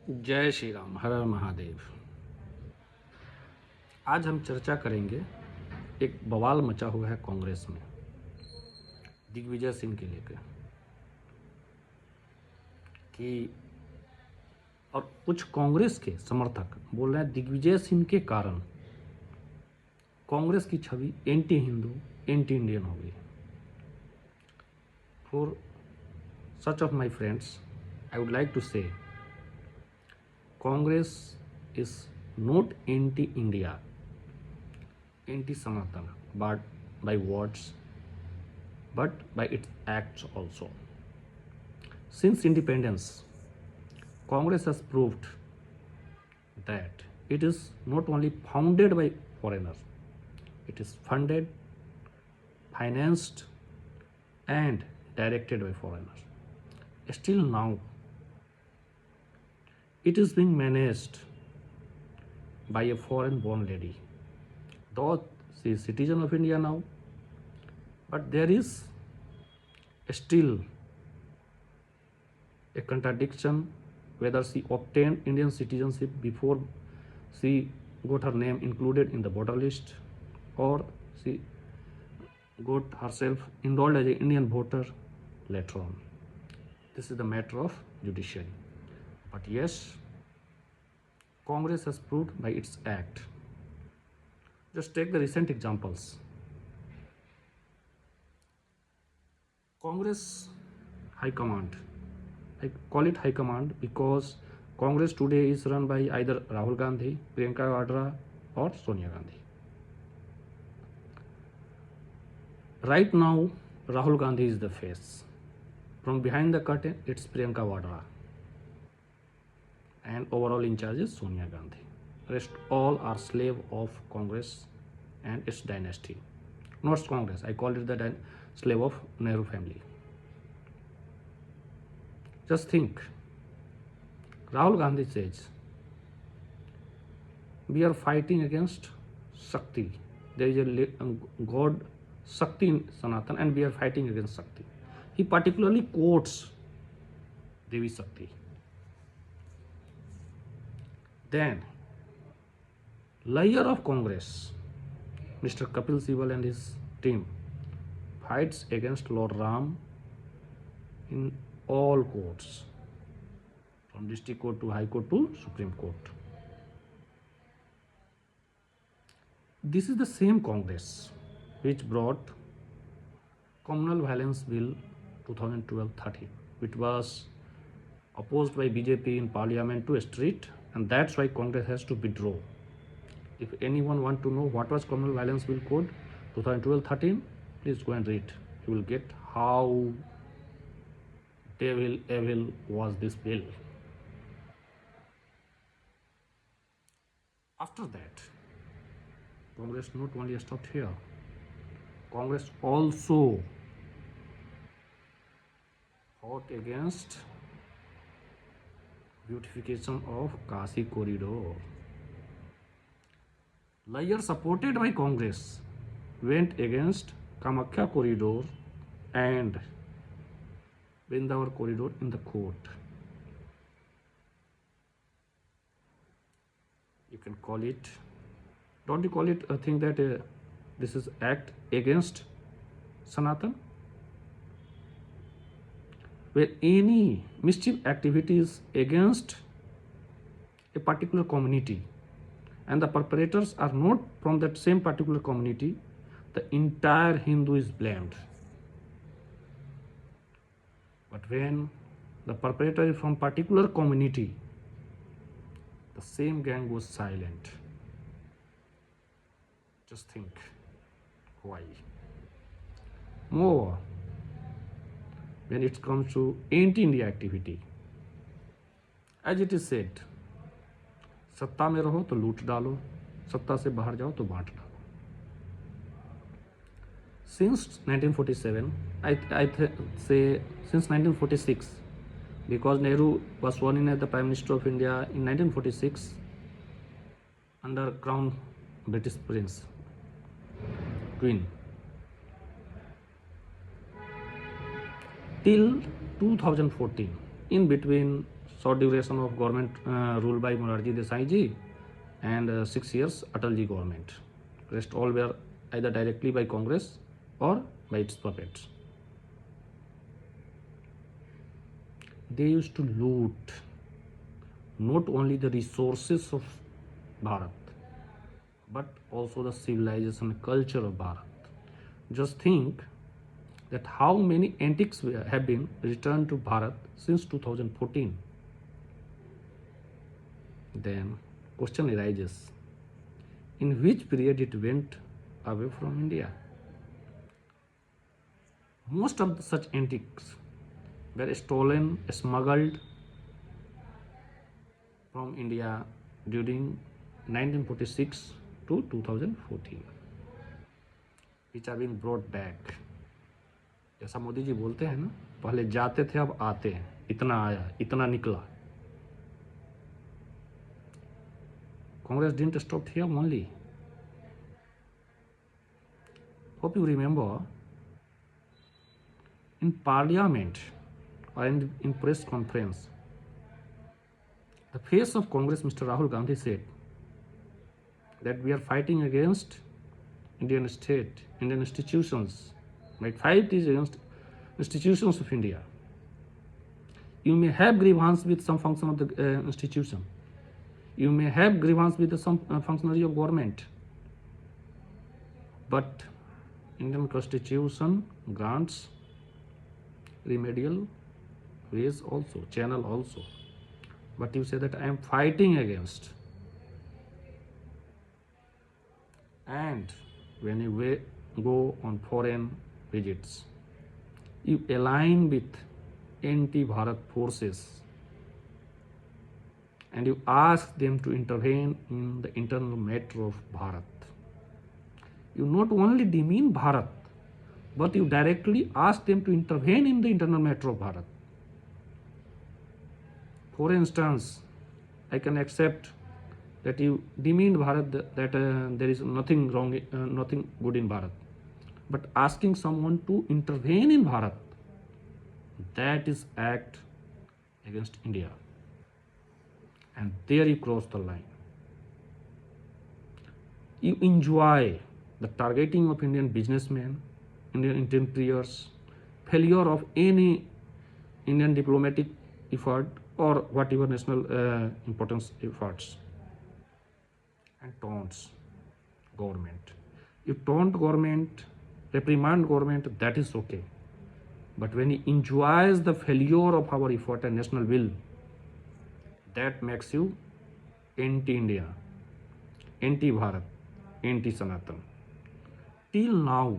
जय श्री राम, हर हर महादेव। आज हम चर्चा करेंगे एक बवाल मचा हुआ है कांग्रेस में दिग्विजय सिंह के लेकर कि और कुछ कांग्रेस के समर्थक बोल रहे हैं दिग्विजय सिंह के कारण कांग्रेस की छवि एंटी हिंदू एंटी इंडियन हो गई। For such of my friends I would like to say Congress is not anti-India, anti-Sanatan, but by words, but by its acts also. Since independence, Congress has proved that it is not only founded by foreigners, it is funded, financed, and directed by foreigners. Still now, it is being managed by a foreign born lady. Though she is citizen of India now, but there is still a contradiction whether she obtained Indian citizenship before she got her name included in the voter list or she got herself enrolled as an Indian voter later on. This is the matter of judiciary. But yes, Congress has proved by its act. Just take the recent examples. Congress High Command. I call it High Command because Congress today is run by either Rahul Gandhi, Priyanka Vadra, or Sonia Gandhi. Right now, Rahul Gandhi is the face. From behind the curtain, it's Priyanka Vadra. And overall in charge is Sonia Gandhi. Rest all are slave of Congress and its dynasty. Not Congress, I call it the slave of Nehru family. Just think, Rahul Gandhi says, we are fighting against Shakti. There is a god Shakti in Sanatan and we are fighting against Shakti. He particularly quotes Devi Shakti. Then, layer of Congress, Mr. Kapil Sibal and his team fights against Lord Ram in all courts, from district court to high court to Supreme Court. This is the same Congress which brought Communal Violence Bill 2012-13, which was opposed by BJP in Parliament to a street, and that's why Congress has to withdraw. If anyone want to know what was Communal Violence Bill Code 2012-13, please go and read. You will get how evil was this bill. After that, Congress not only stopped here, Congress also fought against beautification of Kashi corridor. Layer supported by Congress went against Kamakhya corridor and Vrindavan corridor in the court. You can call it, don't you call it a thing that this is act against Sanatan? Where any mischief activities against a particular community and the perpetrators are not from that same particular community, the entire Hindu is blamed. But when the perpetrator is from particular community, the same gang goes silent. Just think why. Moreover, when it comes to anti-India activity, as it is said, सत्ता में रहो तो लूट डालो, सत्ता से बाहर जाओ तो बांट डालो. Since 1947, I say since 1946, because Nehru was sworn in as the Prime Minister of India in 1946 under Crown British Prince, Queen. Till 2014, in between short duration of government rule by Morarji Desai ji, and 6 years Atal ji government. Rest all were either directly by Congress or by its puppets. They used to loot not only the resources of Bharat, but also the civilization and culture of Bharat. Just think that how many antiques have been returned to Bharat since 2014. Then question arises, in which period it went away from India? Most of such antiques were stolen, smuggled from India during 1946 to 2014, which are being brought back. जैसा मोदी जी बोलते हैं ना, पहले जाते थे अब आते हैं, इतना आया इतना निकला. Congress didn't stop here only. Hope you remember, in Parliament or in press conference, the face of Congress, Mr. Rahul Gandhi, said that we are fighting against Indian state, Indian institutions. My fight is against institutions of India. You may have grievance with some function of the institution. You may have grievance with some functionary of government. But Indian Constitution grants remedial ways also, channel also. But you say that I am fighting against. And when you go on foreign visits, you align with anti-Bharat forces and you ask them to intervene in the internal matter of Bharat. You not only demean Bharat, but you directly ask them to intervene in the internal matter of Bharat. For instance, I can accept that you demean Bharat, that there is nothing wrong, nothing good in Bharat. But asking someone to intervene in Bharat, that is act against India. And there you cross the line. You enjoy the targeting of Indian businessmen, Indian entrepreneurs, failure of any Indian diplomatic effort or whatever national importance efforts, and taunts government. You taunt government, reprimand government, that is okay. But when he enjoys the failure of our effort and national will, that makes you anti-India, anti-Bharat, anti-Sanatan. Till now,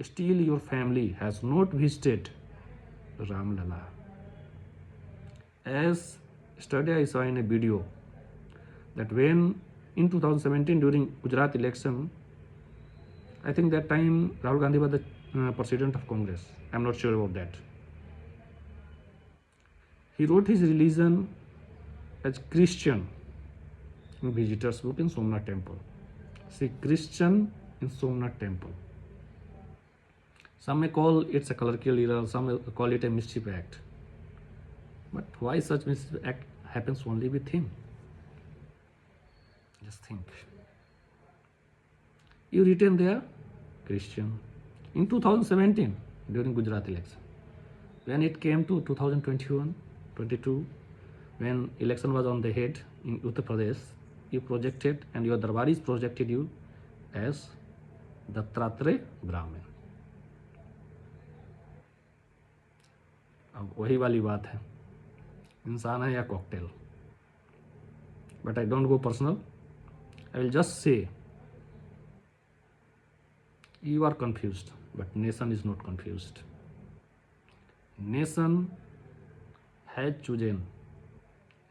still your family has not visited Ramlala. As yesterday I saw in a video that when in 2017 during Gujarat election, I think that time Rahul Gandhi was the president of Congress. I'm not sure about that. He wrote his religion as Christian in visitors book in Somnath temple. See, Christian in Somnath temple. Some may call it a clerical error, some may call it a mischief act. But why such mischief act happens only with him? Just think. You written there, Christian. In 2017, during Gujarat election, when it came to 2021-22, when election was on the head in Uttar Pradesh, you projected and your Darbaris projected you as Dattatreya Brahmin. अब वही वाली बात है, इंसान है या cocktail. But I don't go personal. I will just say, you are confused, but nation is not confused. Nation has chosen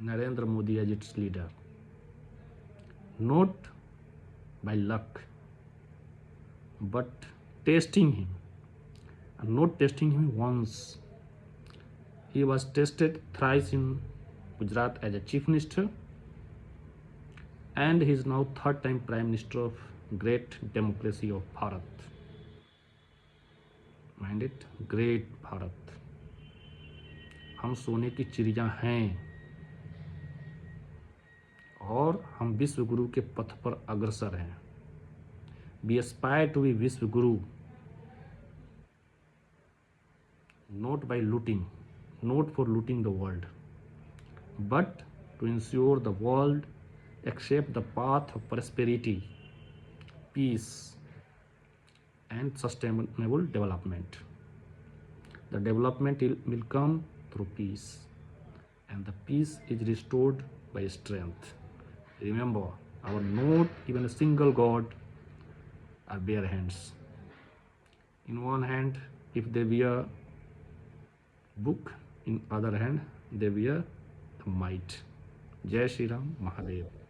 Narendra Modi as its leader, not by luck, but testing him, and not testing him once. He was tested thrice in Gujarat as a chief minister, and he is now third time prime minister of great democracy of Bharat. Mind it, great Bharat. हम सोने की चिड़िया हैं और हम विश्व गुरु के पथ पर अग्रसर हैं. We aspire to be विश्व गुरु, not by looting, not for looting the world, but to ensure the world accept the path of prosperity, peace, and sustainable development. The development will come through peace, and the peace is restored by strength. Remember, our not even a single God are bare hands. In one hand, if they wear book, in other hand, they wear the might. Jai Shri Ram Mahadev.